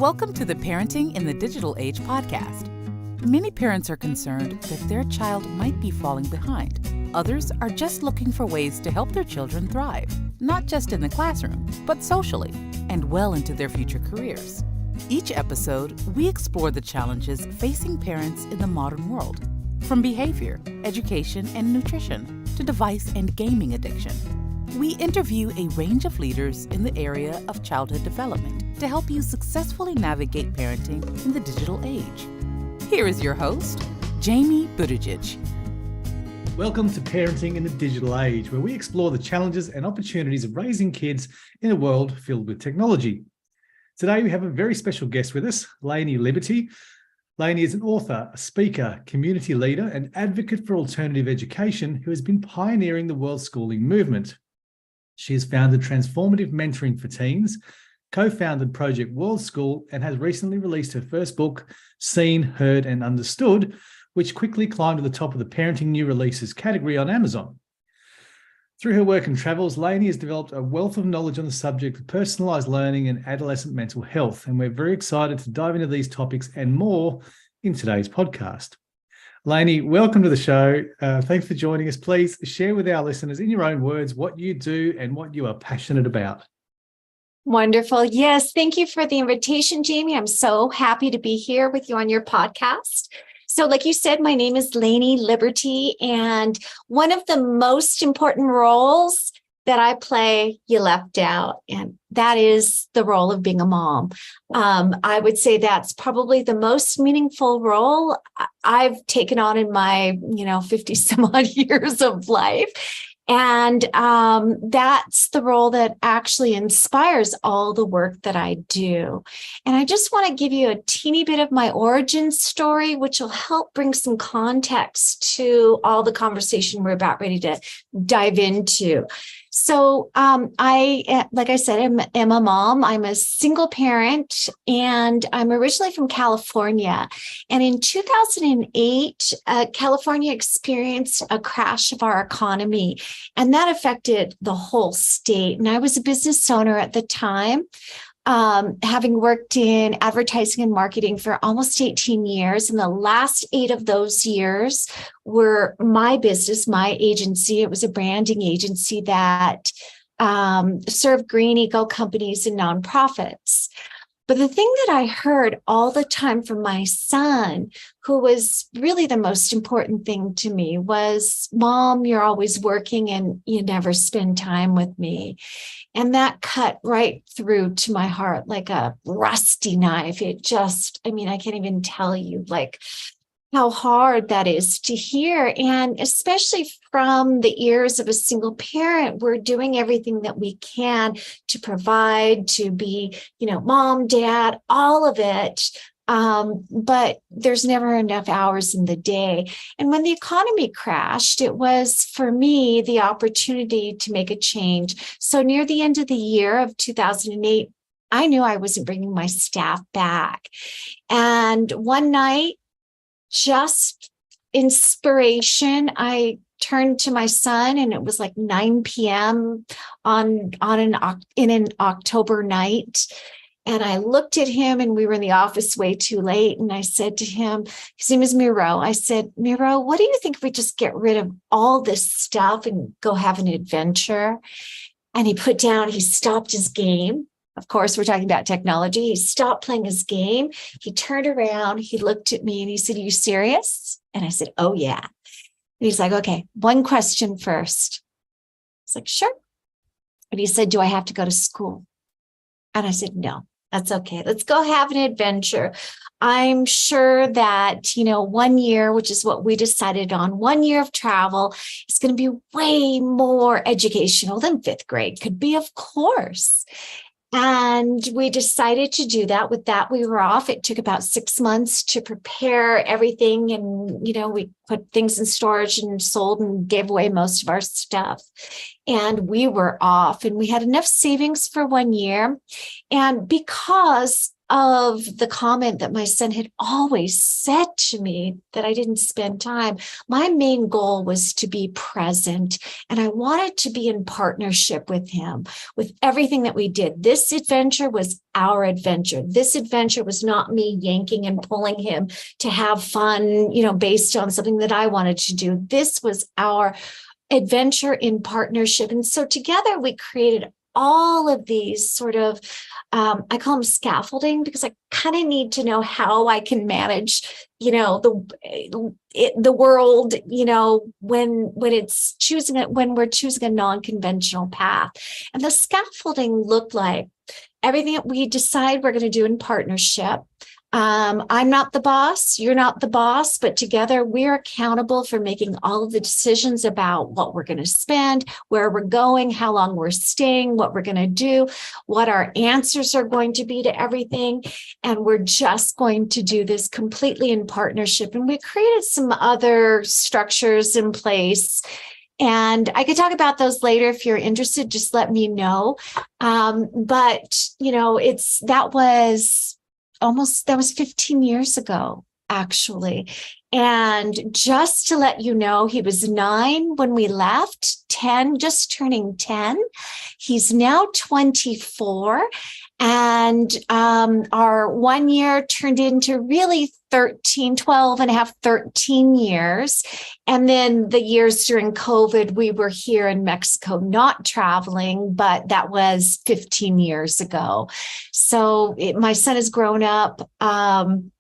Welcome to the Parenting in the Digital Age podcast. Many parents are concerned that their child might be falling behind. Others are just looking for ways to help their children thrive, not just in the classroom, but socially and well into their future careers. Each episode, we explore the challenges facing parents in the modern world, from behavior, education, and nutrition to device and gaming addiction. We interview a range of leaders in the area of childhood development to help you successfully navigate parenting in the digital age. Here is your host, Lainie Liberti. Welcome to Parenting in the Digital Age, where we explore the challenges and opportunities of raising kids in a world filled with technology. Today, we have a very special guest with us, Lainie Liberti. Laney is an author, a speaker, community leader, and advocate for alternative education who has been pioneering the Worldschooling movement. She has founded Transformative Mentoring for Teens, co-founded Project Worldschool, and has recently released her first book, Seen, Heard, and Understood, which quickly climbed to the top of the Parenting New Releases category on Amazon. Through her work and travels, Laney has developed a wealth of knowledge on the subject of personalised learning and adolescent mental health, and we're very excited to dive into these topics and more in today's podcast. Laney, welcome to the show. Thanks for joining us. Please share with our listeners in your own words what you do and what you are passionate about. Wonderful. Yes. Thank you for the invitation, Jamie. I'm so happy to be here with you on your podcast. So like you said, my name is Lainie Liberti, and one of the most important roles that I play, you left out, and that is the role of being a mom. I would say that's probably the most meaningful role I've taken on in my, 50 some odd years of life. And that's the role that actually inspires all the work that I do. And I just want to give you a teeny bit of my origin story, which will help bring some context to all the conversation we're about ready to dive into. So I, like I said, am a mom. I'm a single parent, and I'm originally from California. And in 2008, California experienced a crash of our economy, and that affected the whole state. And I was a business owner at the time, having worked in advertising and marketing for almost 18 years. And the last 8 of those years were my business, my agency. It was a branding agency that served green eco companies and nonprofits. But the thing that I heard all the time from my son, who was really the most important thing to me, was, "Mom, you're always working and you never spend time with me." And that cut right through to my heart like a rusty knife. It just, I can't even tell you how hard that is to hear. And especially from the ears of a single parent, we're doing everything that we can to provide, to be, mom, dad, all of it. But there's never enough hours in the day. And when the economy crashed, it was, for me, the opportunity to make a change. So near the end of the year of 2008, I knew I wasn't bringing my staff back. And one night, just inspiration, I turned to my son, and it was like 9 p.m. in an October night. And I looked at him, and we were in the office way too late. And I said to him, his name is Miro. I said, "Miro, what do you think if we just get rid of all this stuff and go have an adventure?" And he stopped his game. Of course, we're talking about technology. He stopped playing his game. He turned around, he looked at me, and he said, "Are you serious?" And I said, "Oh, yeah." And he's like, "Okay, one question first." I was like, "Sure." And he said, "Do I have to go to school?" And I said, "No, that's okay. Let's go have an adventure. I'm sure that, 1 year, which is what we decided on, 1 year of travel is going to be way more educational than 5th grade could be, of course." And we decided to do that. With that, we were off. It took about 6 months to prepare everything. And, we put things in storage and sold and gave away most of our stuff. And we were off, and we had enough savings for 1 year. And because of the comment that my son had always said to me that I didn't spend time, my main goal was to be present. And I wanted to be in partnership with him, with everything that we did. This adventure was our adventure. This adventure was not me yanking and pulling him to have fun, based on something that I wanted to do. This was our adventure in partnership. And so together we created all of these sort of, I call them scaffolding, because I kind of need to know how I can manage, the world, when we're choosing a non-conventional path. And the scaffolding looked like everything that we decide we're going to do in partnership. I'm not the boss, you're not the boss, but together we're accountable for making all of the decisions about what we're going to spend, where we're going, how long we're staying, what we're going to do, what our answers are going to be to everything. And we're just going to do this completely in partnership. And we created some other structures in place. And I could talk about those later. If you're interested, just let me know. But that was 15 years ago, actually. And just to let you know, he was 9 when we left, 10, just turning 10. He's now 24. And our 1 year turned into really 12 and a half, 13 years. And then the years during COVID, we were here in Mexico, not traveling, but that was 15 years ago. So my son has grown up on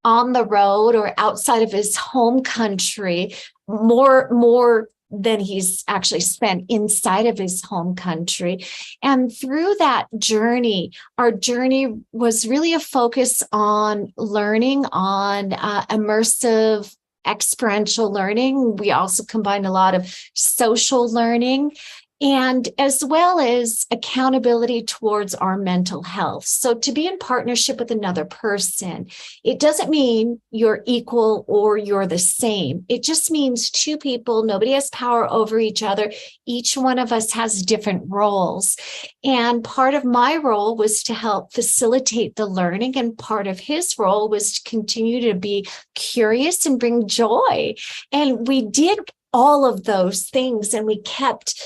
the road or outside of his home country more than he's actually spent inside of his home country. And through that journey, our journey was really a focus on learning, on immersive experiential learning. We also combined a lot of social learning, and as well as accountability towards our mental health. So to be in partnership with another person, it doesn't mean you're equal or you're the same. It just means two people, nobody has power over each other. Each one of us has different roles. And part of my role was to help facilitate the learning, and part of his role was to continue to be curious and bring joy. And we did all of those things, and we kept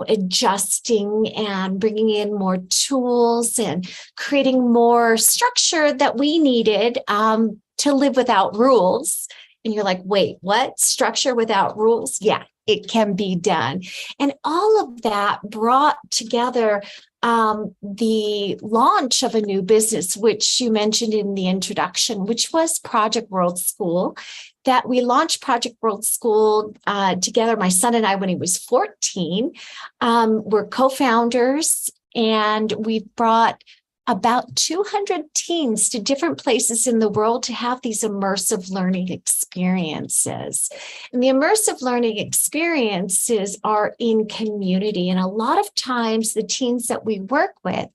adjusting and bringing in more tools and creating more structure that we needed to live without rules. And you're like, wait, what? Structure without rules? Yeah, it can be done. And all of that brought together the launch of a new business, which you mentioned in the introduction, which was Project Worldschool. That we launched Project Worldschool together, my son and I, when he was 14. We're co-founders, and we've brought about 200 teens to different places in the world to have these immersive learning experiences. And the immersive learning experiences are in community. And a lot of times the teens that we work with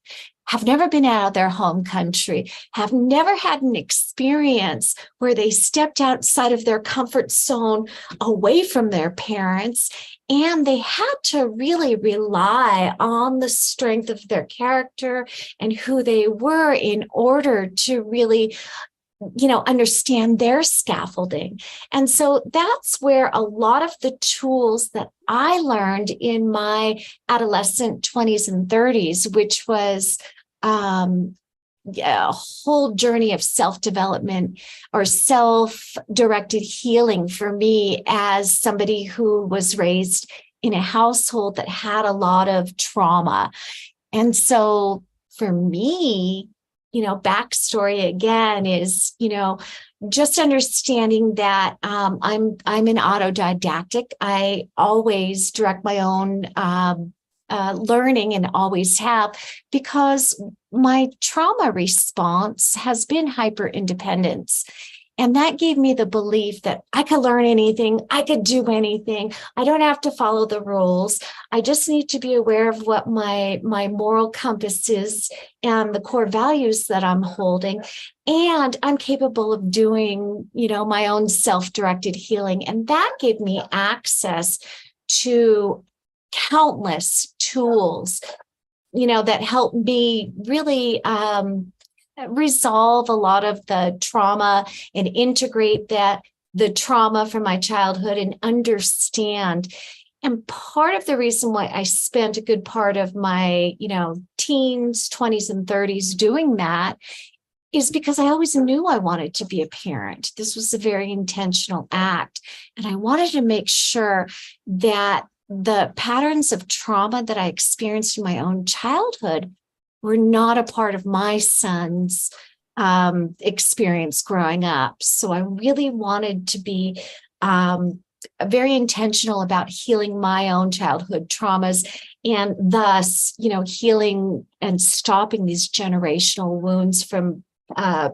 have never been out of their home country, have never had an experience where they stepped outside of their comfort zone away from their parents. And they had to really rely on the strength of their character and who they were in order to really, understand their scaffolding. And so that's where a lot of the tools that I learned in my adolescent 20s and 30s, which was a whole journey of self-development or self-directed healing for me as somebody who was raised in a household that had a lot of trauma. And so for me, backstory again is, just understanding that I'm an autodidactic. I always direct my own learning and always have, because my trauma response has been hyper independence. And that gave me the belief that I could learn anything, I could do anything. I don't have to follow the rules. I just need to be aware of what my moral compass is and the core values that I'm holding. And I'm capable of doing, my own self-directed healing. And that gave me access to countless tools, that helped me really resolve a lot of the trauma and integrate the trauma from my childhood and understand. And part of the reason why I spent a good part of my, teens, 20s, and 30s doing that is because I always knew I wanted to be a parent. This was a very intentional act. And I wanted to make sure that the patterns of trauma that I experienced in my own childhood were not a part of my son's experience growing up. So I really wanted to be very intentional about healing my own childhood traumas and thus, healing and stopping these generational wounds from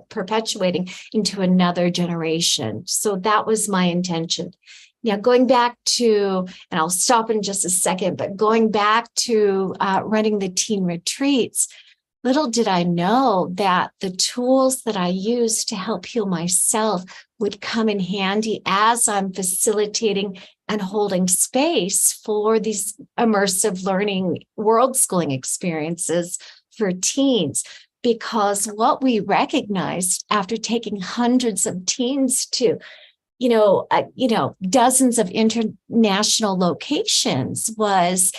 perpetuating into another generation. So that was my intention. Now, going back to, and I'll stop in just a second, but going back to running the teen retreats, little did I know that the tools that I used to help heal myself would come in handy as I'm facilitating and holding space for these immersive learning world schooling experiences for teens. Because what we recognized after taking hundreds of teens to dozens of international locations was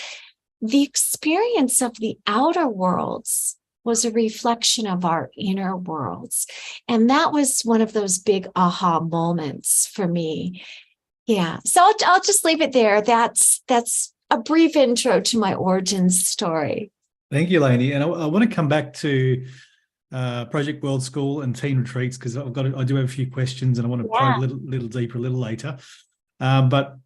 the experience of the outer worlds was a reflection of our inner worlds. And that was one of those big aha moments for me. Yeah. So I'll just leave it there. That's a brief intro to my origin story. Thank you, Lainie. And I want to come back to Project World School and teen retreats because I do have a few questions and I want to probe a little deeper a little later. But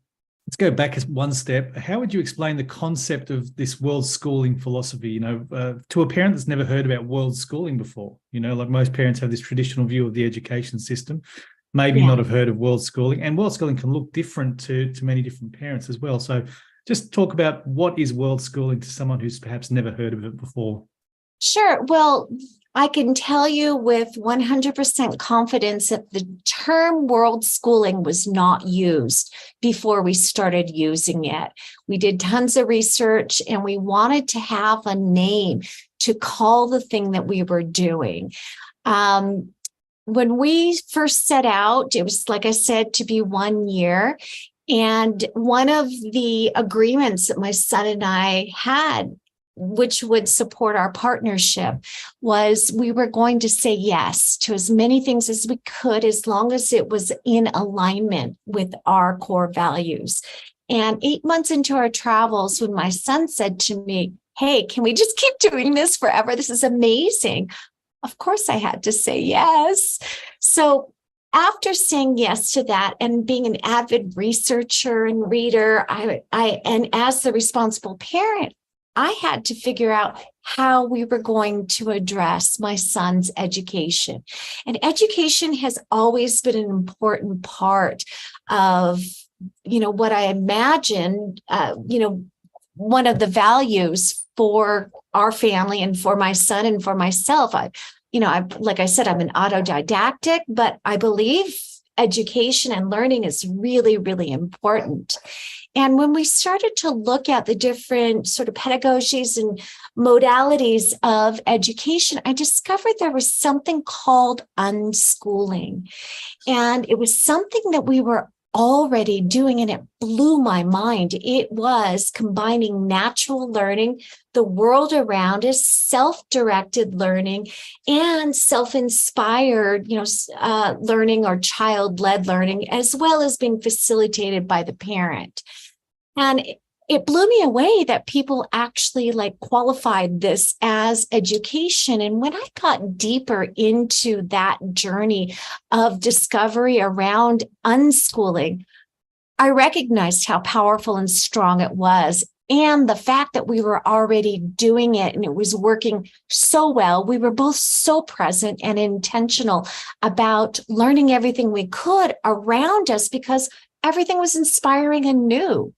let's go back one step. How would you explain the concept of this world schooling philosophy? To a parent that's never heard about world schooling before. Like most parents have this traditional view of the education system, maybe not have heard of world schooling, and world schooling can look different to many different parents as well. So just talk about what is world schooling to someone who's perhaps never heard of it before. Sure. Well, I can tell you with 100% confidence that the term world schooling was not used before we started using it. We did tons of research and we wanted to have a name to call the thing that we were doing. When we first set out, it was, like I said, to be 1 year. And one of the agreements that my son and I had, which would support our partnership, was we were going to say yes to as many things as we could, as long as it was in alignment with our core values. And 8 months into our travels, when my son said to me, "Hey, can we just keep doing this forever? This is amazing." Of course, I had to say yes. So after saying yes to that and being an avid researcher and reader, and as the responsible parent, I had to figure out how we were going to address my son's education. And education has always been an important part of, what I imagined, one of the values for our family and for my son and for myself. Like I said, I'm an autodidactic, but I believe education and learning is really, really important. And when we started to look at the different sort of pedagogies and modalities of education, I discovered there was something called unschooling. And it was something that we were already doing, and it blew my mind. It was combining natural learning, the world around us, self-directed learning, and self-inspired, learning or child-led learning, as well as being facilitated by the parent. And it blew me away that people actually qualified this as education. And when I got deeper into that journey of discovery around unschooling, I recognized how powerful and strong it was. And the fact that we were already doing it and it was working so well. We were both so present and intentional about learning everything we could around us because everything was inspiring and new.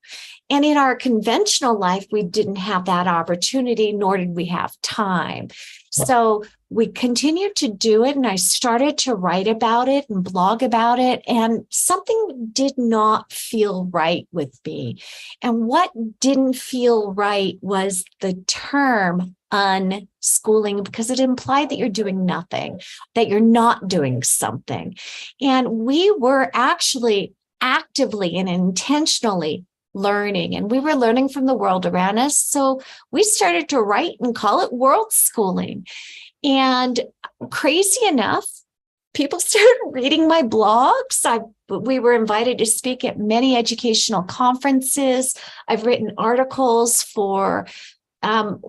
And in our conventional life, we didn't have that opportunity, nor did we have time. So we continued to do it, and I started to write about it and blog about it, and something did not feel right with me. And what didn't feel right was the term unschooling, because it implied that you're doing nothing, that you're not doing something. And we were actually actively and intentionally learning, and we were learning from the world around us. So we started to write and call it Worldschooling. And crazy enough, people started reading my blogs. We were invited to speak at many educational conferences. I've written articles for some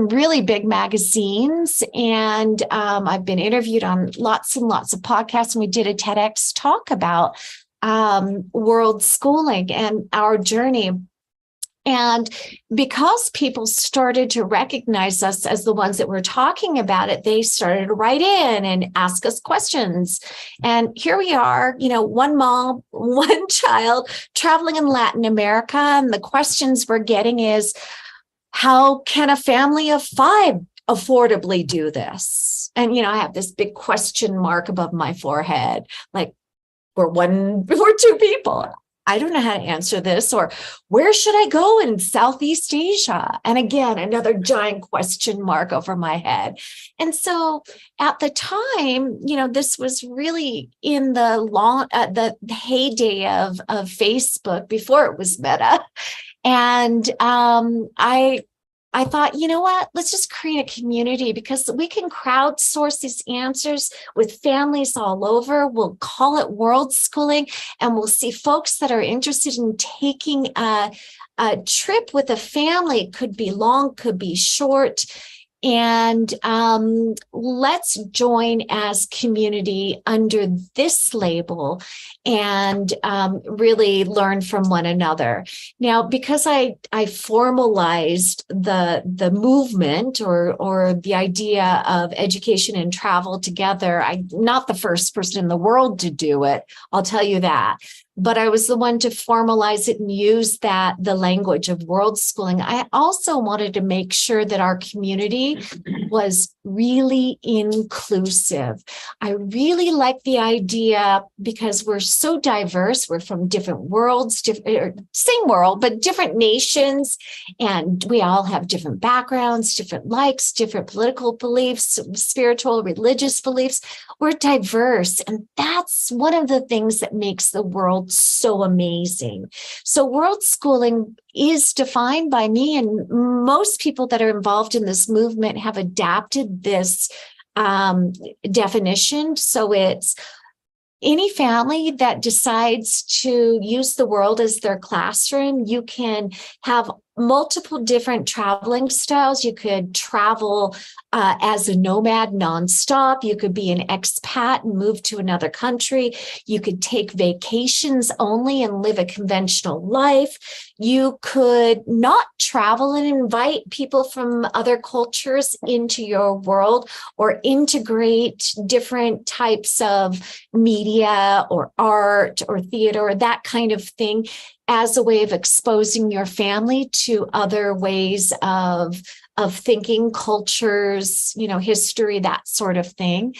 really big magazines, and I've been interviewed on lots and lots of podcasts, and we did a TEDx talk about Worldschooling and our journey. And because people started to recognize us as the ones that were talking about it, they started to write in and ask us questions. And here we are, one mom, one child traveling in Latin America. And the questions we're getting is, how can a family of 5 affordably do this? And, I have this big question mark above my forehead, like, we're 2 people. I don't know how to answer this. Or where should I go in Southeast Asia? And again, another giant question mark over my head. And so at the time, this was really in the heyday of Facebook, before it was Meta. And I thought, you know what, let's just create a community, because we can crowdsource these answers with families all over. We'll call it Worldschooling, and we'll see folks that are interested in taking a trip with a family. It could be long, could be short. And let's join as community under this label and really learn from one another. Now, because I formalized the movement or the idea of education and travel together, I'm not the first person in the world to do it, I'll tell you that. But I was the one to formalize it and use the language of Worldschooling. I also wanted to make sure that our community was really inclusive. I really like the idea, because we're so diverse. We're from different worlds, same world, but different nations. And we all have different backgrounds, different likes, different political beliefs, spiritual, religious beliefs. We're diverse. And that's one of the things that makes the world so amazing. So Worldschooling is defined by me, and most people that are involved in this movement have adapted this definition. So it's any family that decides to use the world as their classroom. You can have multiple different traveling styles. You could travel as a nomad nonstop. You could be an expat and move to another country. You could take vacations only and live a conventional life. You could not travel and invite people from other cultures into your world, or integrate different types of media or art or theater or that kind of thing as a way of exposing your family to other ways of thinking, cultures, history, that sort of thing.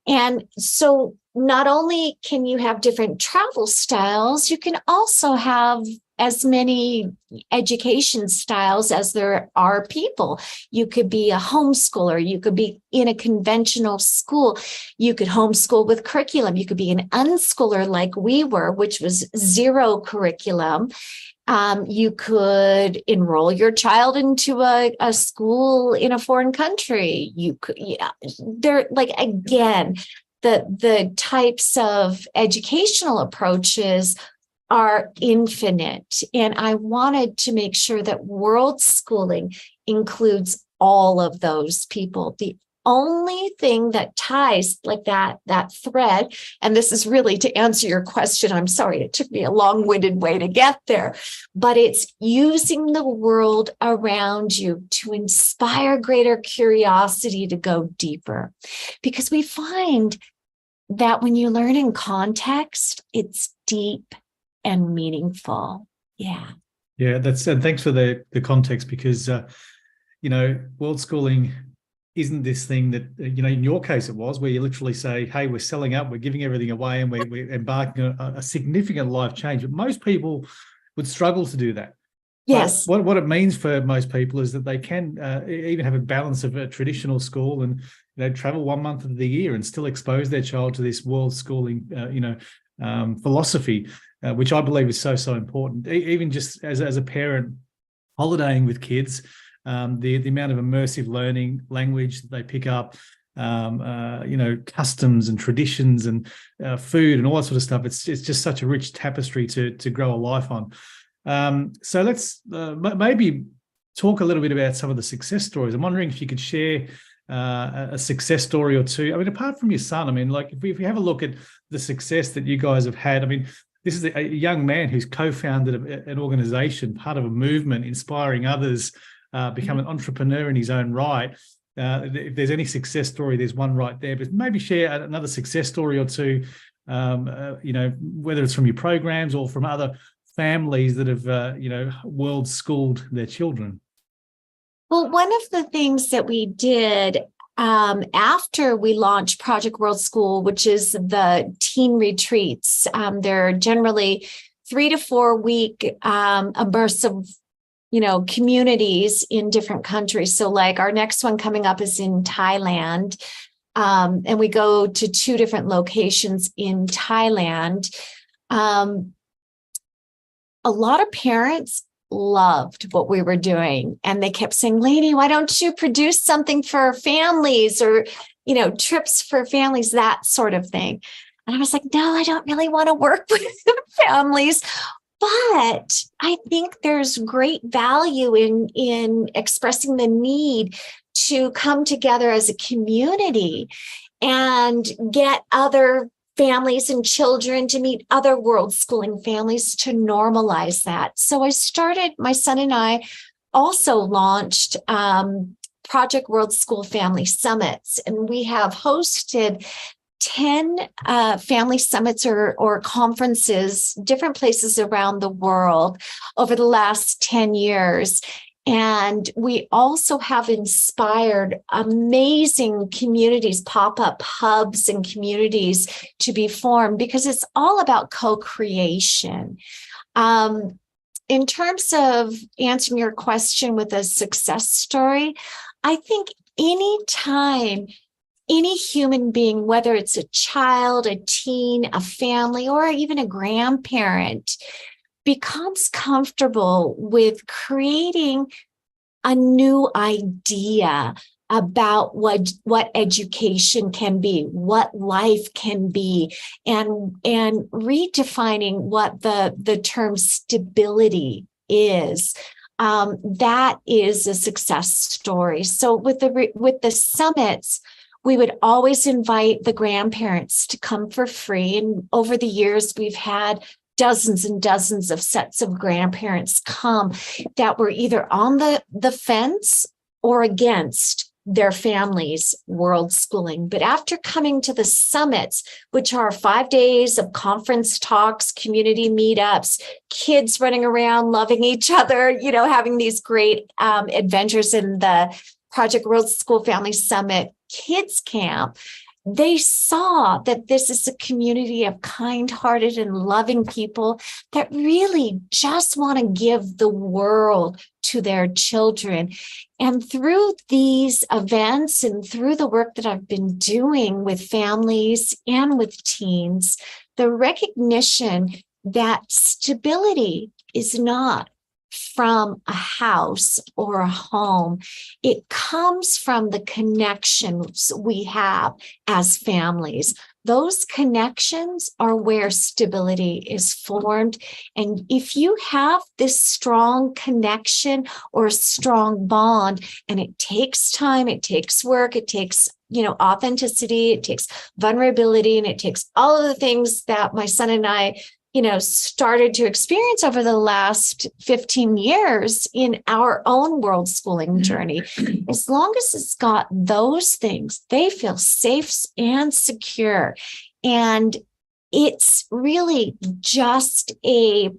And so not only can you have different travel styles, you can also have as many education styles as there are people. You could be a homeschooler. You could be in a conventional school. You could homeschool with curriculum. You could be an unschooler like we were, which was zero curriculum. You could enroll your child into a school in a foreign country. You could, they're like, again, the types of educational approaches are infinite. And I wanted to make sure that Worldschooling includes all of those people. The only thing that ties like that thread, and this is really to answer your question, I'm sorry, it took me a long-winded way to get there, but it's using the world around you to inspire greater curiosity to go deeper. Because we find that when you learn in context, it's deep and meaningful. Yeah. Yeah, and thanks for the context, because world schooling isn't this thing that, in your case it was, where you literally say, hey, we're selling up, we're giving everything away, and we're embarking on a significant life change. But most people would struggle to do that. Yes. But what it means for most people is that they can even have a balance of a traditional school and travel 1 month of the year and still expose their child to this world schooling philosophy, which I believe is so important. Even just as a parent holidaying with kids, the amount of immersive learning, language that they pick up, customs and traditions and food and all that sort of stuff. It's just such a rich tapestry to grow a life on. So let's maybe talk a little bit about some of the success stories. I'm wondering if you could share a success story or two. I mean, apart from your son, I mean, like if we have a look at the success that you guys have had, I mean, this is a young man who's co-founded an organization, part of a movement, inspiring others, become an entrepreneur in his own right. If there's any success story, there's one right there, but maybe share another success story or two, whether it's from your programs or from other families that have, world schooled their children. Well, one of the things that we did after we launched Project World School, which is the teen retreats, they're generally 3 to 4 week immersive, communities in different countries. So like our next one coming up is in Thailand, and we go to 2 different locations in Thailand. A lot of parents loved what we were doing, and they kept saying, Lainie, why don't you produce something for families or, trips for families, that sort of thing. And I was like, no, I don't really want to work with families, but I think there's great value in expressing the need to come together as a community and get other families and children to meet other world schooling families to normalize that. So my son and I also launched Project World School Family Summits, and we have hosted 10 family summits or conferences, different places around the world over the last 10 years. And we also have inspired amazing communities, pop-up hubs and communities to be formed, because it's all about co-creation. In terms of answering your question with a success story, I think anytime any human being, whether it's a child, a teen, a family, or even a grandparent, becomes comfortable with creating a new idea about what education can be, what life can be, and redefining what the term stability is. That is a success story. So with the summits, we would always invite the grandparents to come for free. And over the years, we've had dozens and dozens of sets of grandparents come that were either on the fence or against their families' world schooling. But after coming to the summits, which are 5 days of conference talks, community meetups, kids running around, loving each other, having these great adventures in the Project World School Family Summit Kids Camp, they saw that this is a community of kind-hearted and loving people that really just want to give the world to their children. And through these events and through the work that I've been doing with families and with teens, the recognition that stability is not from a house or a home. It comes from the connections we have as families. Those connections are where stability is formed. And if you have this strong connection or a strong bond, and it takes time, it takes work, it takes authenticity, it takes vulnerability, and it takes all of the things that my son and I started to experience over the last 15 years in our own world schooling journey. As long as it's got those things, they feel safe and secure. And it's really just a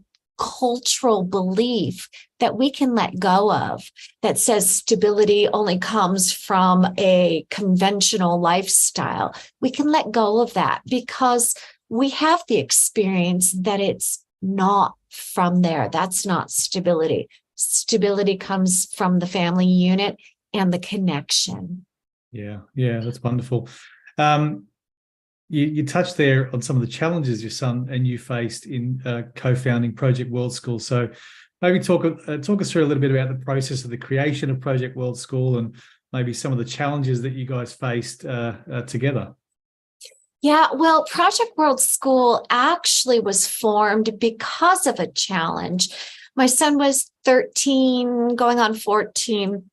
cultural belief that we can let go of that says stability only comes from a conventional lifestyle. We can let go of that because we have the experience that it's not from there. That's not stability. Stability comes from the family unit and the connection. Yeah, that's wonderful. You touched there on some of the challenges your son and you faced in co-founding Project Worldschool. So maybe talk us through a little bit about the process of the creation of Project Worldschool and maybe some of the challenges that you guys faced together. Yeah, well, Project Worldschool actually was formed because of a challenge. My son was 13, going on 14.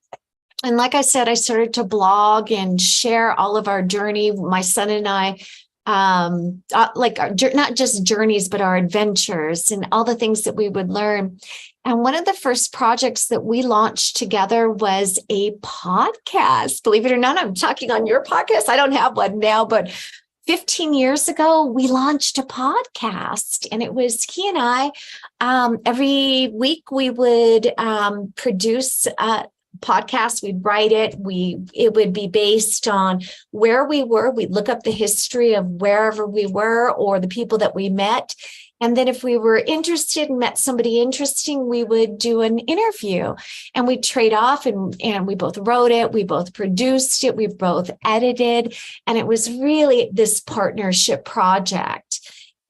And like I said, I started to blog and share all of our journey. My son and I, not just journeys, but our adventures and all the things that we would learn. And one of the first projects that we launched together was a podcast. Believe it or not, I'm talking on your podcast. I don't have one now, but 15 years ago, we launched a podcast, and it was he and I. Every week we would produce a podcast. We'd write it. It would be based on where we were. We'd look up the history of wherever we were or the people that we met. And then if we were interested and met somebody interesting, we would do an interview and we'd trade off and we both wrote it. We both produced it. We both edited. And it was really this partnership project.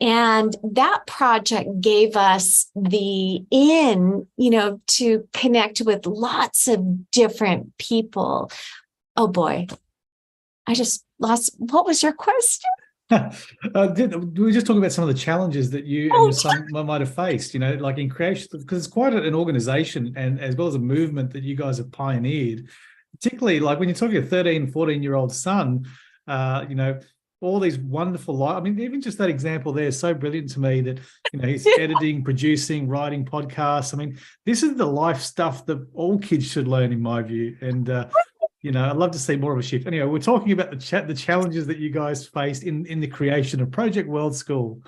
And that project gave us the to connect with lots of different people. Oh boy, I just lost. What was your question? We were just talking about some of the challenges that you and your son might have faced, like in creation, because it's quite an organization and as well as a movement that you guys have pioneered, particularly like when you're talking a 13, 14-year-old son, all these wonderful I mean, even just that example there is so brilliant to me that, he's editing, producing, writing podcasts. I mean, this is the life stuff that all kids should learn, in my view. And, I'd love to see more of a shift. Anyway, we're talking about the challenges that you guys faced in the creation of Project Worldschool.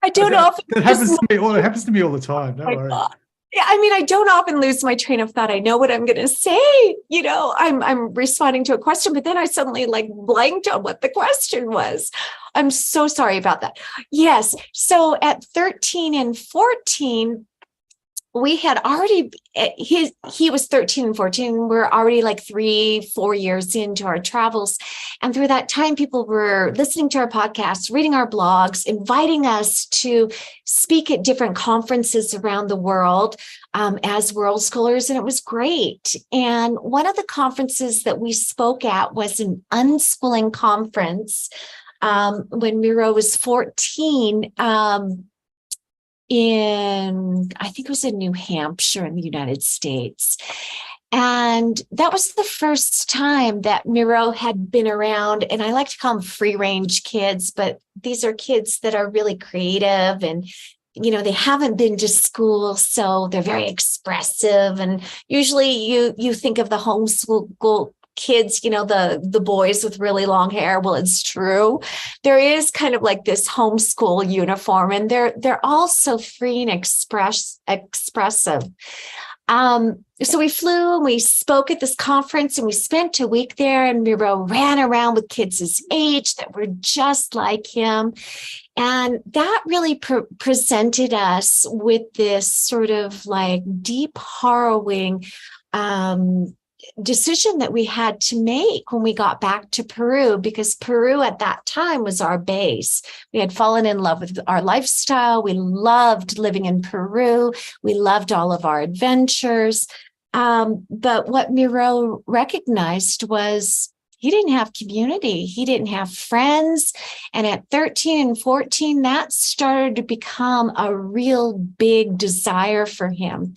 I don't know. It happens to me all the time. Don't worry. Yeah, I mean, I don't often lose my train of thought. I know what I'm going to say. I'm responding to a question, but then I suddenly blanked on what the question was. I'm so sorry about that. Yes. So at 13 and 14, we had already, he was 13 and 14. We're already 3-4 years into our travels. And through that time, people were listening to our podcasts, reading our blogs, inviting us to speak at different conferences around the world as world scholars. And it was great. And one of the conferences that we spoke at was an unschooling conference when Miro was 14. I think it was in New Hampshire in the United States. And that was the first time that Miro had been around, and I like to call them free range kids, but these are kids that are really creative and, they haven't been to school, so they're very expressive. And usually you think of the homeschool kids, the boys with really long hair. Well, it's true. There is kind of this homeschool uniform, and they're all so free and expressive. So we flew and we spoke at this conference, and we spent a week there, and Miro ran around with kids his age that were just like him. And that really presented us with this sort of deep, harrowing decision that we had to make when we got back to Peru, because Peru at that time was our base. We had fallen in love with our lifestyle. We loved living in Peru. We loved all of our adventures. But what Miro recognized was he didn't have community. He didn't have friends. And at 13 and 14, that started to become a real big desire for him.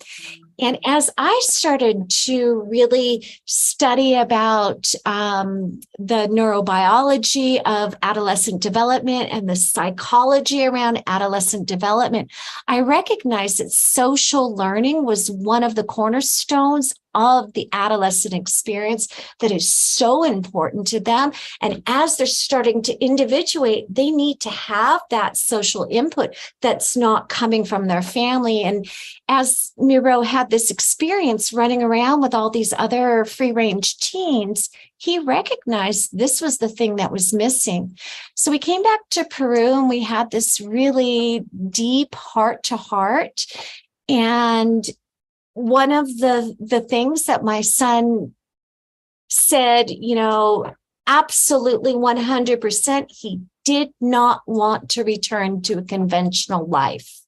And as I started to really study about the neurobiology of adolescent development and the psychology around adolescent development, I recognized that social learning was one of the cornerstones all of the adolescent experience that is so important to them. And as they're starting to individuate, they need to have that social input that's not coming from their family. And as Miro had this experience running around with all these other free-range teens, he recognized this was the thing that was missing. So we came back to Peru and we had this really deep heart-to-heart. And one of the things that my son said, absolutely 100%, he did not want to return to a conventional life.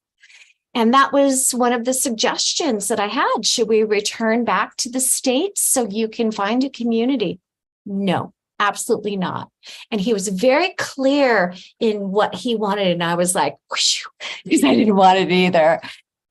And that was one of the suggestions that I had. Should we return back to the States so you can find a community? No, absolutely not. And he was very clear in what he wanted. And I was like, whoosh, because I didn't want it either.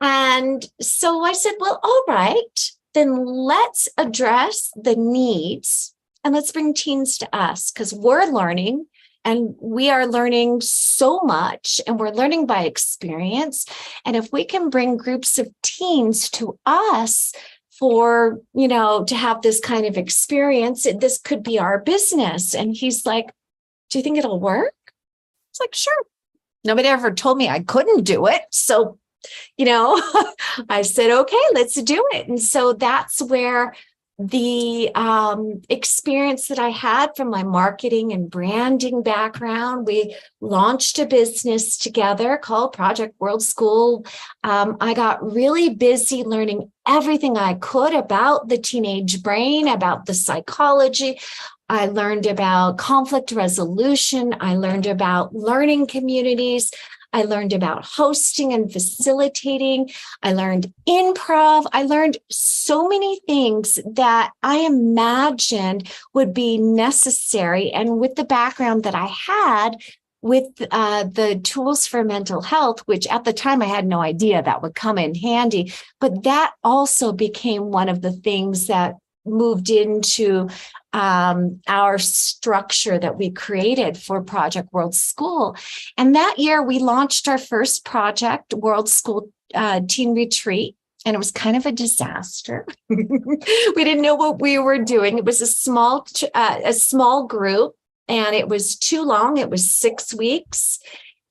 And so I said, well, all right, then let's address the needs and let's bring teens to us, because we're learning and we are learning so much and we're learning by experience. And if we can bring groups of teens to us for, to have this kind of experience, this could be our business. And he's like, do you think it'll work? It's like, sure. Nobody ever told me I couldn't do it. So, I said, okay, let's do it. And so that's where the experience that I had from my marketing and branding background, we launched a business together called Project Worldschool. I got really busy learning everything I could about the teenage brain, about the psychology. I learned about conflict resolution. I learned about learning communities. I learned about hosting and facilitating. I learned improv. I learned so many things that I imagined would be necessary. And with the background that I had with the tools for mental health, which at the time I had no idea that would come in handy, but that also became one of the things that moved into our structure that we created for Project Worldschool. And that year we launched our first project, Worldschool Teen Retreat. And it was kind of a disaster. We didn't know what we were doing. It was a small group and it was too long. It was 6 weeks.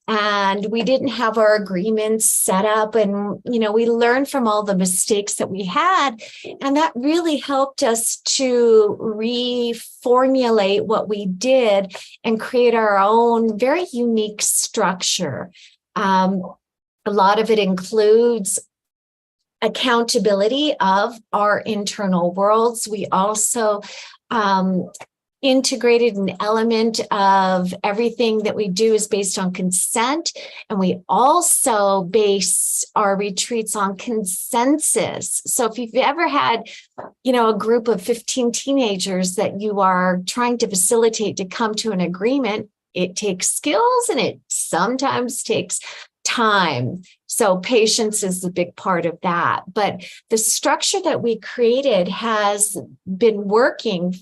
And we didn't have our agreements set up. And, we learned from all the mistakes that we had. And that really helped us to reformulate what we did and create our own very unique structure. A lot of it includes accountability of our internal worlds. We also integrated an element of everything that we do is based on consent. And we also base our retreats on consensus. So if you've ever had, a group of 15 teenagers that you are trying to facilitate to come to an agreement, it takes skills and it sometimes takes time. So patience is a big part of that. But the structure that we created has been working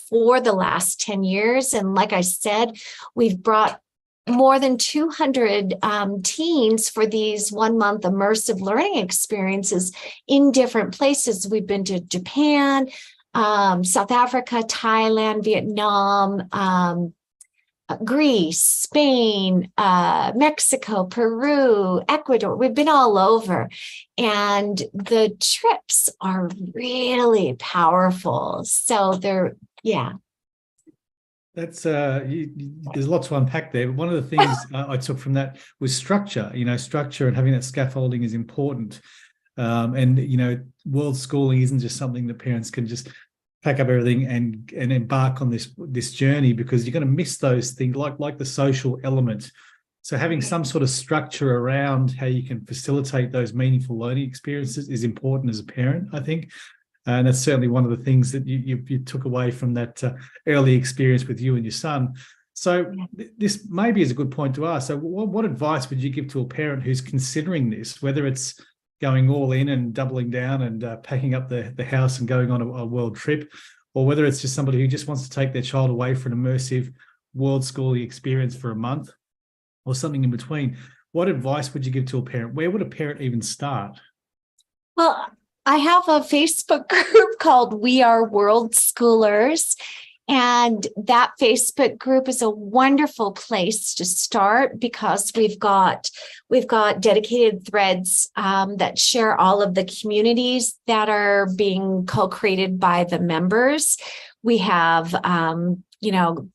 for the last 10 years. And like I said, we've brought more than 200 teens for these 1 month immersive learning experiences in different places. We've been to Japan, South Africa, Thailand, Vietnam, Greece, Spain, Mexico, Peru, Ecuador. We've been all over. And the trips are really powerful. So yeah. That's there's a lot to unpack there. But one of the things I took from that was structure. Structure and having that scaffolding is important. And world schooling isn't just something that parents can just pack up everything and embark on this journey, because you're going to miss those things like the social element. So having some sort of structure around how you can facilitate those meaningful learning experiences is important as a parent, I think. And that's certainly one of the things that you took away from that early experience with you and your son. So this maybe is a good point to ask. So what advice would you give to a parent who's considering this, whether it's going all in and doubling down and packing up the house and going on a world trip, or whether it's just somebody who just wants to take their child away for an immersive world schooling experience for a month or something in between? What advice would you give to a parent? Where would a parent even start? Well, I have a Facebook group called We Are Worldschoolers. And that Facebook group is a wonderful place to start because we've got dedicated threads that share all of the communities that are being co-created by the members. We have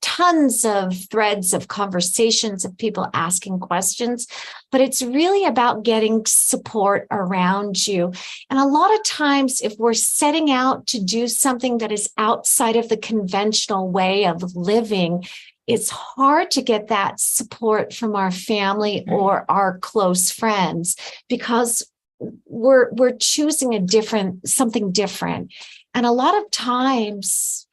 tons of threads of conversations of people asking questions, but it's really about getting support around you. And a lot of times, if we're setting out to do something that is outside of the conventional way of living, it's hard to get that support from our family or our close friends because we're choosing something different. And a lot of times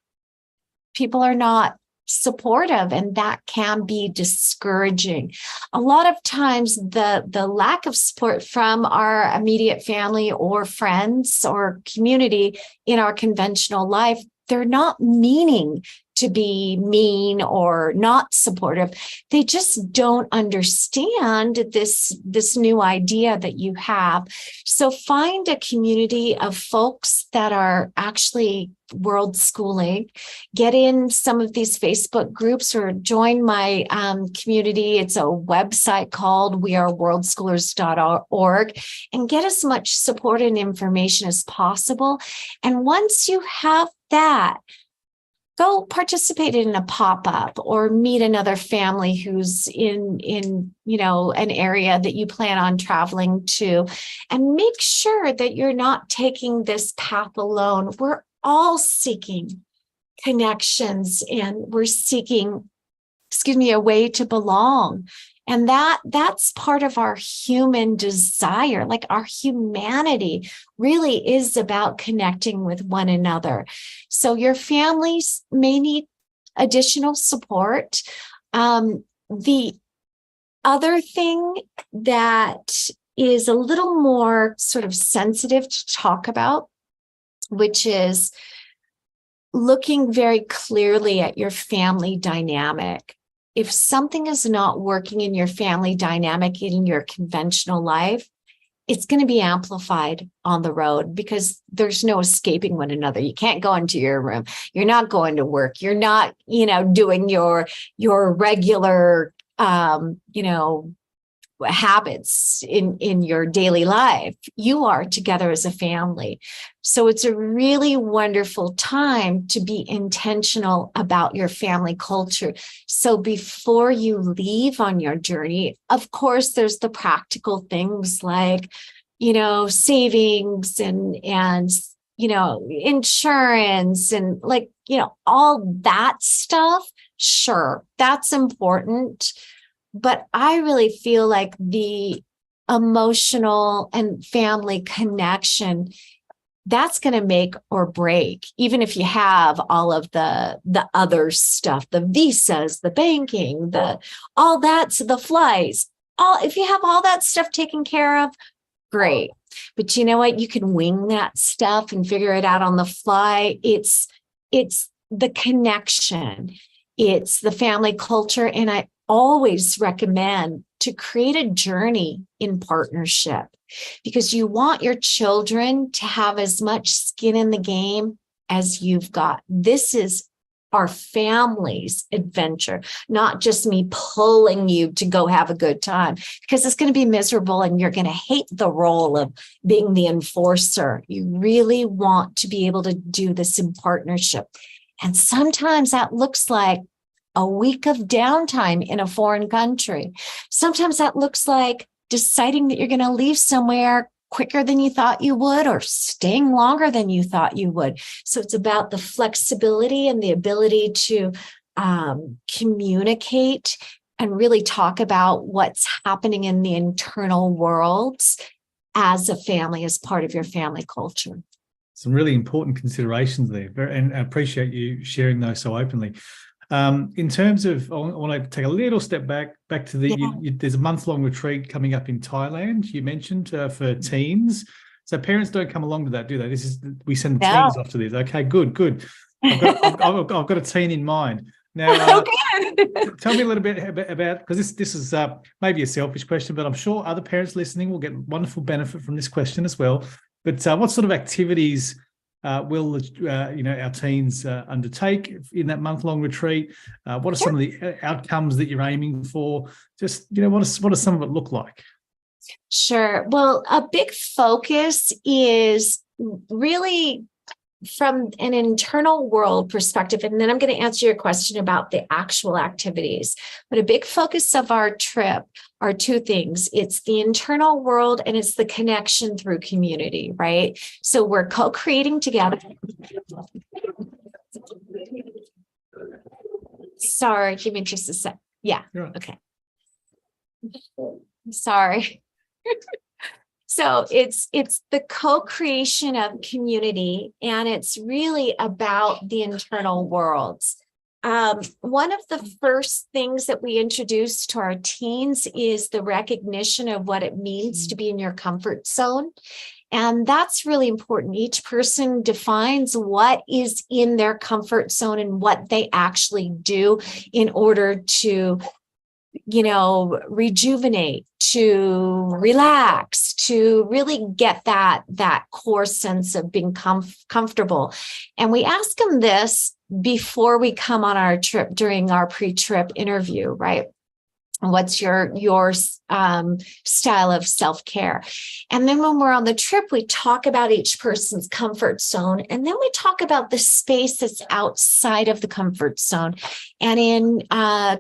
people are not supportive, and that can be discouraging. A lot of times the lack of support from our immediate family or friends or community in our conventional life, they're not meaning to be mean or not supportive. They just don't understand this new idea that you have. So find a community of folks that are actually world schooling, get in some of these Facebook groups or join my community. It's a website called weareworldschoolers.org, and get as much support and information as possible. And once you have that, go participate in a pop-up or meet another family who's in an area that you plan on traveling to, and make sure that you're not taking this path alone. We're all seeking connections, and we're seeking, a way to belong. And that's part of our human desire. Like, our humanity really is about connecting with one another. So your families may need additional support. The other thing that is a little more sort of sensitive to talk about, which is looking very clearly at your family dynamic. If something is not working in your family dynamic in your conventional life, it's going to be amplified on the road because there's no escaping one another. You can't go into your room. You're not going to work. You're not, doing your regular, habits in your daily life. You are together as a family. So it's a really wonderful time to be intentional about your family culture. So before you leave on your journey, of course, there's the practical things like, savings and insurance and all that stuff. Sure, that's important. But I really feel like the emotional and family connection, that's going to make or break, even if you have all of the other stuff, the visas, the banking, the flights, if you have all that stuff taken care of, great. But you know what? You can wing that stuff and figure it out on the fly. It's the connection. It's the family culture. And I always recommend to create a journey in partnership, because you want your children to have as much skin in the game as you've got. This is our family's adventure, not just me pulling you to go have a good time, because it's going to be miserable and you're going to hate the role of being the enforcer. You really want to be able to do this in partnership. And sometimes that looks like a week of downtime in a foreign country. Sometimes that looks like deciding that you're going to leave somewhere quicker than you thought you would, or staying longer than you thought you would. So it's about the flexibility and the ability to communicate and really talk about what's happening in the internal worlds as a family, as part of your family culture. Some really important considerations there, and I appreciate you sharing those so openly. In terms of, I want to take a little step back to there's a month-long retreat coming up in Thailand, you mentioned, for teens. So parents don't come along to that, do they? We send the teens off to this. Okay, good. I've got a teen in mind. Now, tell me a little bit about, because this is maybe a selfish question, but I'm sure other parents listening will get wonderful benefit from this question as well. But what sort of activities will our teens undertake in that month-long retreat? What are some of the outcomes that you're aiming for? Just what does some of it look like? Sure. Well, a big focus is really from an internal world perspective, and then I'm going to answer your question about the actual activities. But a big focus of our trip are two things. It's the internal world and it's the connection through community, right? So we're co-creating together. Sorry, give me just a sec. Yeah. Right. Okay. Sorry. So it's the co-creation of community, and it's really about the internal worlds. One of the first things that we introduce to our teens is the recognition of what it means to be in your comfort zone. And that's really important. Each person defines what is in their comfort zone and what they actually do in order to rejuvenate, to relax, to really get that core sense of being comfortable. And we ask them this before we come on our trip during our pre-trip interview, right? What's your style of self-care? And then when we're on the trip, we talk about each person's comfort zone. And then we talk about the space that's outside of the comfort zone. And in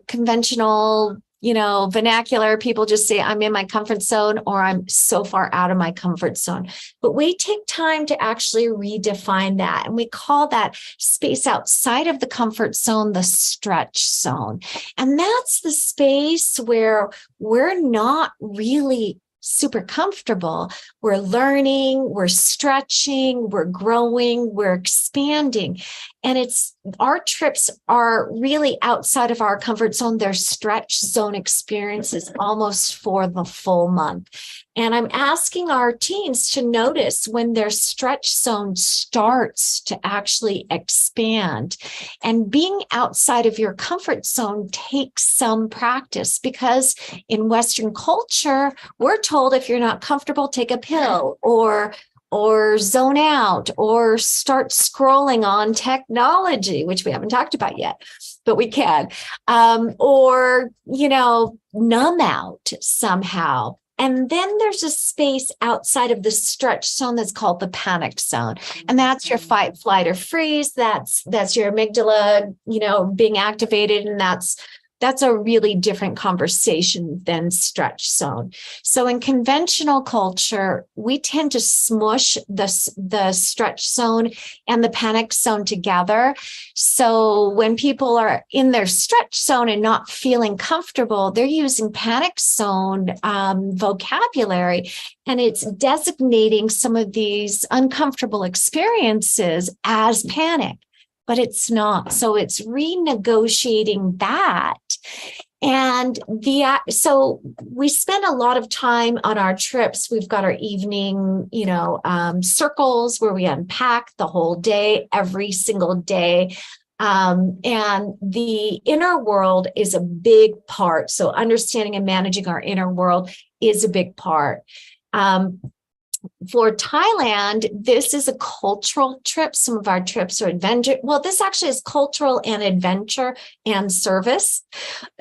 conventional, vernacular, people just say, I'm in my comfort zone, or I'm so far out of my comfort zone. But we take time to actually redefine that. And we call that space outside of the comfort zone the stretch zone. And that's the space where we're not really super comfortable. We're learning, we're stretching, we're growing, we're expanding. And our trips are really outside of our comfort zone. They're stretch zone experiences almost for the full month. And I'm asking our teens to notice when their stretch zone starts to actually expand. And being outside of your comfort zone takes some practice, because in Western culture, we're told if you're not comfortable, take a pill or zone out or start scrolling on technology, which we haven't talked about yet, but we can, or numb out somehow. And then there's a space outside of the stretch zone that's called the panic zone. And that's your fight, flight, or freeze. That's your amygdala, being activated. And that's a really different conversation than stretch zone. So in conventional culture, we tend to smush the stretch zone and the panic zone together. So when people are in their stretch zone and not feeling comfortable, they're using panic zone vocabulary, and it's designating some of these uncomfortable experiences as panic. But it's not. So it's renegotiating that. And so we spend a lot of time on our trips. We've got our evening, circles where we unpack the whole day, every single day. And the inner world is a big part. So understanding and managing our inner world is a big part. For Thailand, this is a cultural trip. Some of our trips are adventure. Well, this actually is cultural and adventure and service.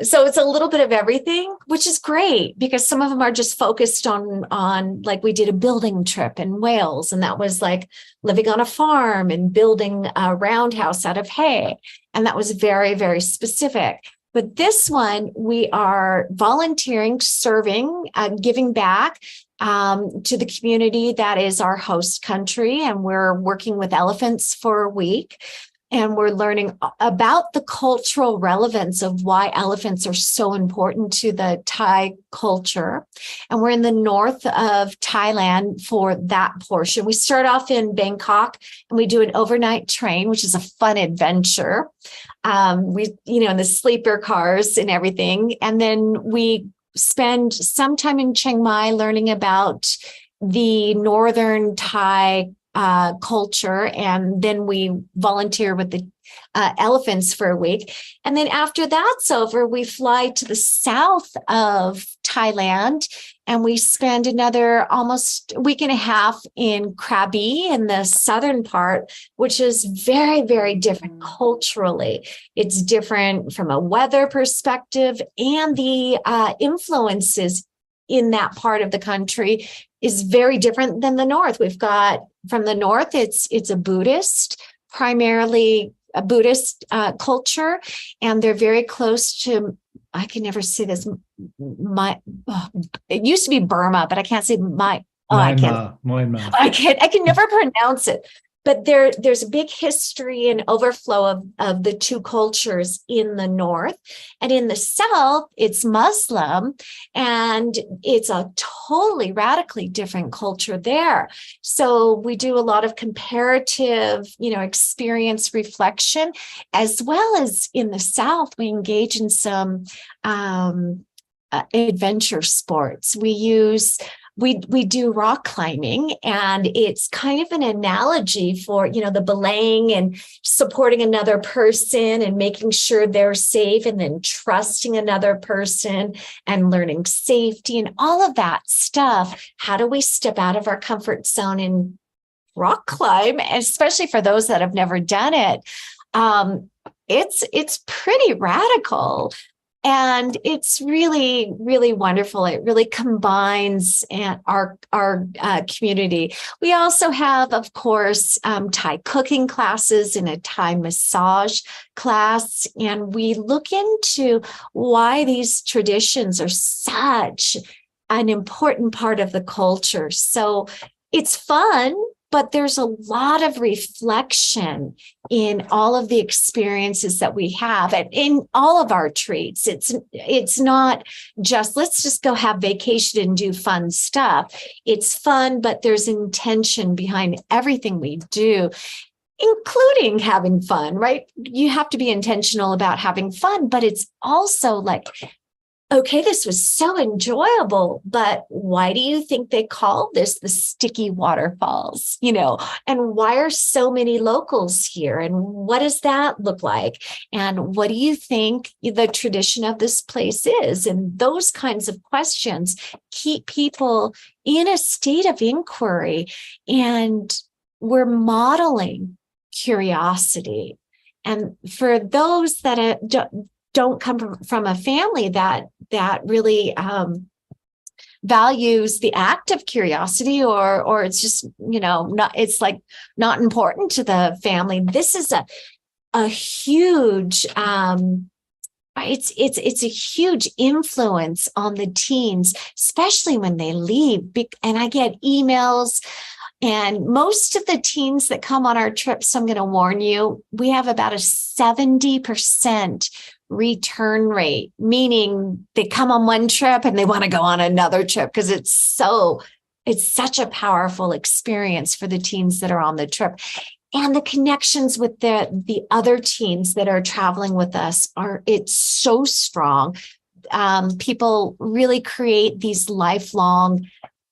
So it's a little bit of everything, which is great, because some of them are just focused on like we did a building trip in Wales, and that was like living on a farm and building a roundhouse out of hay. And that was very, very specific. But this one, we are volunteering, serving, giving back to the community that is our host country. And we're working with elephants for a week. And we're learning about the cultural relevance of why elephants are so important to the Thai culture. And we're in the north of Thailand for that portion. We start off in Bangkok and we do an overnight train, which is a fun adventure. In the sleeper cars and everything. And then we spend some time in Chiang Mai learning about the northern Thai culture, and then we volunteer with the elephants for a week. And then after that's over, we fly to the south of Thailand, and we spend another almost a week and a half in Krabi in the southern part, which is very, very different culturally. It's different from a weather perspective, and the influences in that part of the country is very different than the north. We've got from the north, it's a Buddhist, primarily a Buddhist culture, and they're very close to, I can never say this, it used to be Burma, but I can't say Myanmar. I can never pronounce it. But there's a big history and overflow of the two cultures in the north. And in the south, it's Muslim, and it's a totally radically different culture there. So we do a lot of comparative, experience reflection, as well as in the south, we engage in some adventure sports. We do rock climbing, and it's kind of an analogy for, the belaying and supporting another person and making sure they're safe, and then trusting another person and learning safety and all of that stuff. How do we step out of our comfort zone and rock climb, especially for those that have never done it? It's pretty radical. And it's really, really wonderful. It really combines our community. We also have, of course, Thai cooking classes and a Thai massage class. And we look into why these traditions are such an important part of the culture. So it's fun, but there's a lot of reflection in all of the experiences that we have and in all of our treats. It's not just, let's just go have vacation and do fun stuff. It's fun, but there's intention behind everything we do, including having fun, right? You have to be intentional about having fun, but it's also like, okay, this was so enjoyable, but why do you think they call this the sticky waterfalls? And why are so many locals here? And what does that look like? And what do you think the tradition of this place is? And those kinds of questions keep people in a state of inquiry. And we're modeling curiosity. And for those that don't come from a family that really values the act of curiosity, or it's just not important to the family. This is a huge it's a huge influence on the teens, especially when they leave. And I get emails. And most of the teens that come on our trips, I'm going to warn you, we have about a 70% return rate, meaning they come on one trip and they want to go on another trip because it's such a powerful experience for the teens that are on the trip. And the connections with the other teens that are traveling with us it's so strong. People really create these lifelong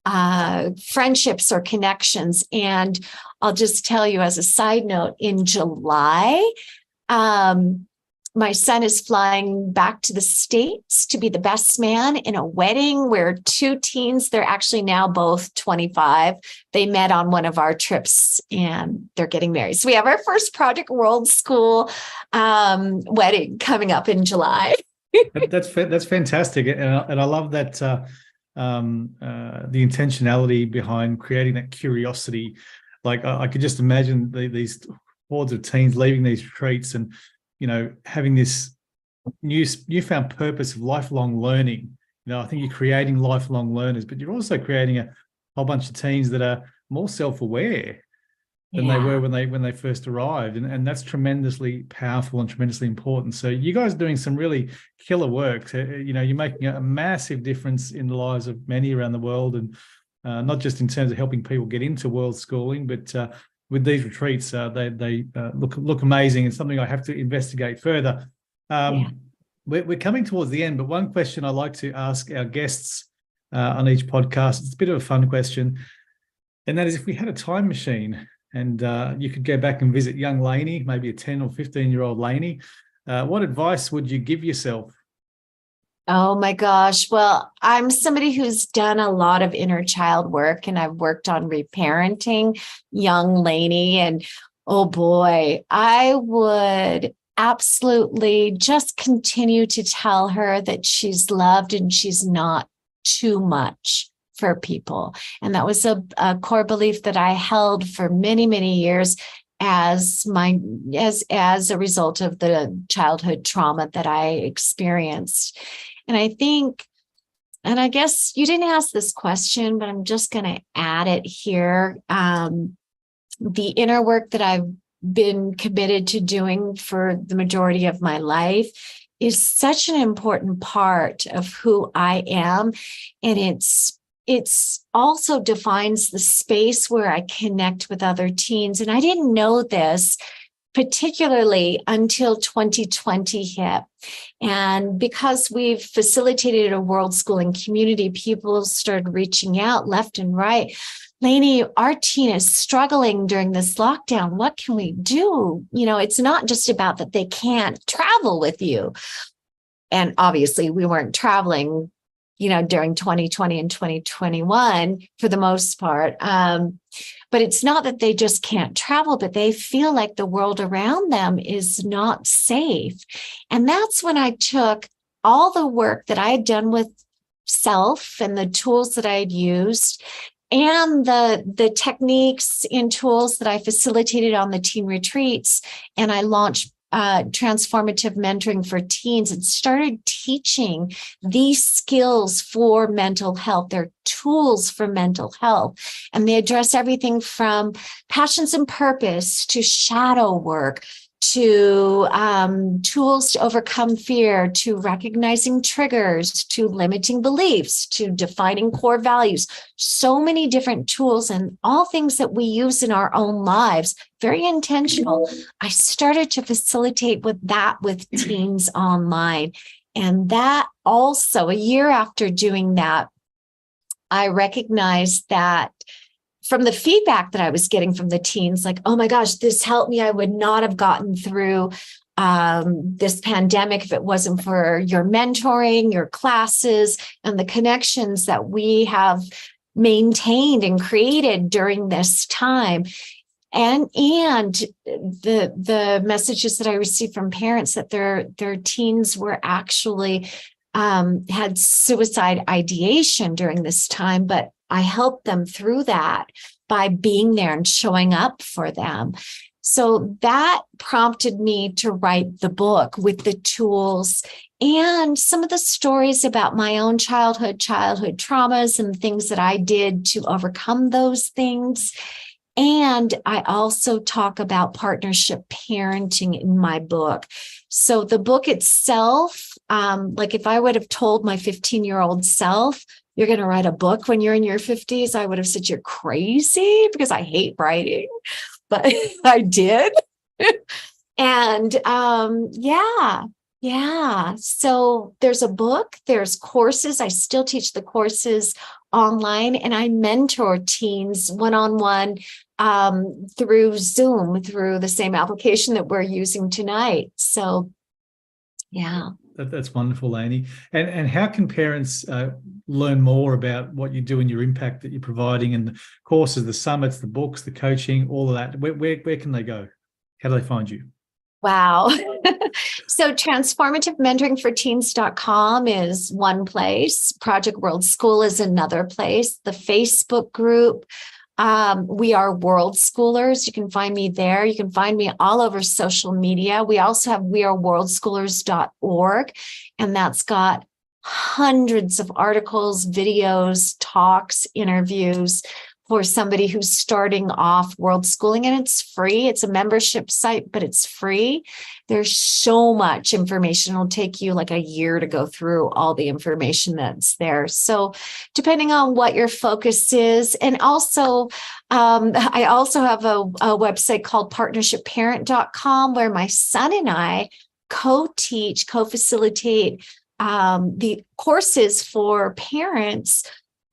friendships or connections. And I'll just tell you as a side note, in July, my son is flying back to the States to be the best man in a wedding where two teens, they're actually now both 25. They met on one of our trips and they're getting married. So we have our first Project Worldschool wedding coming up in July. That's fantastic. And I love that the intentionality behind creating that curiosity. Like I could just imagine these hordes of teens leaving these retreats and having this newfound purpose of lifelong learning. I think you're creating lifelong learners, but you're also creating a whole bunch of teens that are more self-aware than they were when they first arrived, and that's tremendously powerful and tremendously important. So you guys are doing some really killer work. You're making a massive difference in the lives of many around the world, and not just in terms of helping people get into world schooling, but with these retreats, they look amazing. It's something I have to investigate further. We're coming towards the end, but one question I like to ask our guests on each podcast, it's a bit of a fun question. And that is, if we had a time machine and you could go back and visit young Laney, maybe a 10 or 15-year-old Laney, what advice would you give yourself? Oh my gosh. Well, I'm somebody who's done a lot of inner child work, and I've worked on reparenting young Laney. And oh boy, I would absolutely just continue to tell her that she's loved and she's not too much for people. And that was a core belief that I held for many, many years as a result of the childhood trauma that I experienced. And I think, and I guess you didn't ask this question, but I'm just going to add it here. The inner work that I've been committed to doing for the majority of my life is such an important part of who I am. And it's also defines the space where I connect with other teens. And I didn't know this particularly until 2020 hit. And because we've facilitated a Worldschooling community, people started reaching out left and right. Lainie, our teen is struggling during this lockdown. What can we do? You know, it's not just about that they can't travel with you. And obviously we weren't traveling, you know, during 2020 and 2021 for the most part. But it's not that they just can't travel, but they feel like the world around them is not safe. And that's when I took all the work that I had done with self and the tools that I had used and the techniques and tools that I facilitated on the teen retreats. And I launched transformative mentoring for teens and started teaching these skills for mental health. They're tools for mental health, and they address everything from passions and purpose to shadow work to tools to overcome fear, to recognizing triggers, to limiting beliefs, to defining core values. So many different tools and all things that we use in our own lives, very intentional. I started to facilitate with teens online. And that also, a year after doing that, I recognized that from the feedback that I was getting from the teens, like, oh my gosh, this helped me. I would not have gotten through this pandemic if it wasn't for your mentoring, your classes, and the connections that we have maintained and created during this time. And the messages that I received from parents that their teens were actually had suicide ideation during this time, but I helped them through that by being there and showing up for them. So that prompted me to write the book with the tools and some of the stories about my own childhood traumas and things that I did to overcome those things. And I also talk about partnership parenting in my book. So the book itself, like if I would have told my 15-year-old self, you're going to write a book when you're in your 50s, I would have said, you're crazy, because I hate writing, but I did. And yeah. So there's a book, there's courses. I still teach the courses online, and I mentor teens one-on-one through Zoom, through the same application that we're using tonight. So, yeah. That's wonderful, Laney. And how can parents learn more about what you do and your impact that you're providing, and the courses, the summits, the books, the coaching, all of that? Where can they go? How do they find you? Wow. So transformativementoringforteens.com is one place. Project Worldschool is another place. The Facebook group, we are Worldschoolers. You can find me there. You can find me all over social media. We also have weareworldschoolers.org, and that's got hundreds of articles, videos, talks, interviews for somebody who's starting off Worldschooling, and it's free. It's a membership site, but it's free. There's so much information. It'll take you like a year to go through all the information that's there. So depending on what your focus is, and also I also have a website called partnershipparent.com where my son and I co-facilitate the courses for parents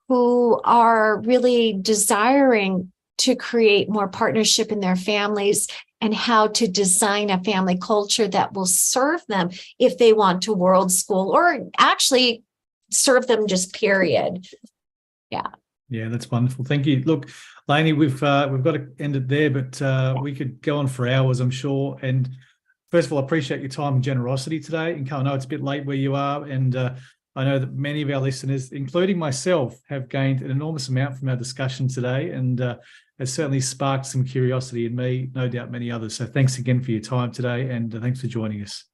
who are really desiring to create more partnership in their families and how to design a family culture that will serve them if they want to world school, or actually serve them just period. Yeah. Yeah, that's wonderful. Thank you. Look, Lainie, we've got to end it there, but we could go on for hours, I'm sure. And first of all, I appreciate your time and generosity today. And I know it's a bit late where you are, and I know that many of our listeners, including myself, have gained an enormous amount from our discussion today, and has certainly sparked some curiosity in me, no doubt many others. So thanks again for your time today, and thanks for joining us.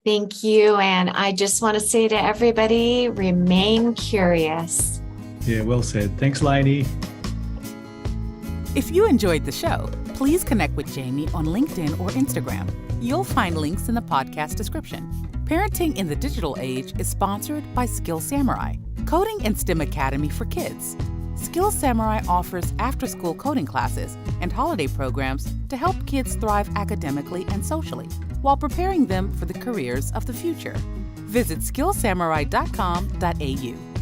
Thank you. And I just want to say to everybody, remain curious. Yeah, well said. Thanks, Laney. If you enjoyed the show, please connect with Jamie on LinkedIn or Instagram. You'll find links in the podcast description. Parenting in the Digital Age is sponsored by Skill Samurai, coding and STEM academy for kids. Skill Samurai offers after-school coding classes and holiday programs to help kids thrive academically and socially while preparing them for the careers of the future. Visit skillsamurai.com.au.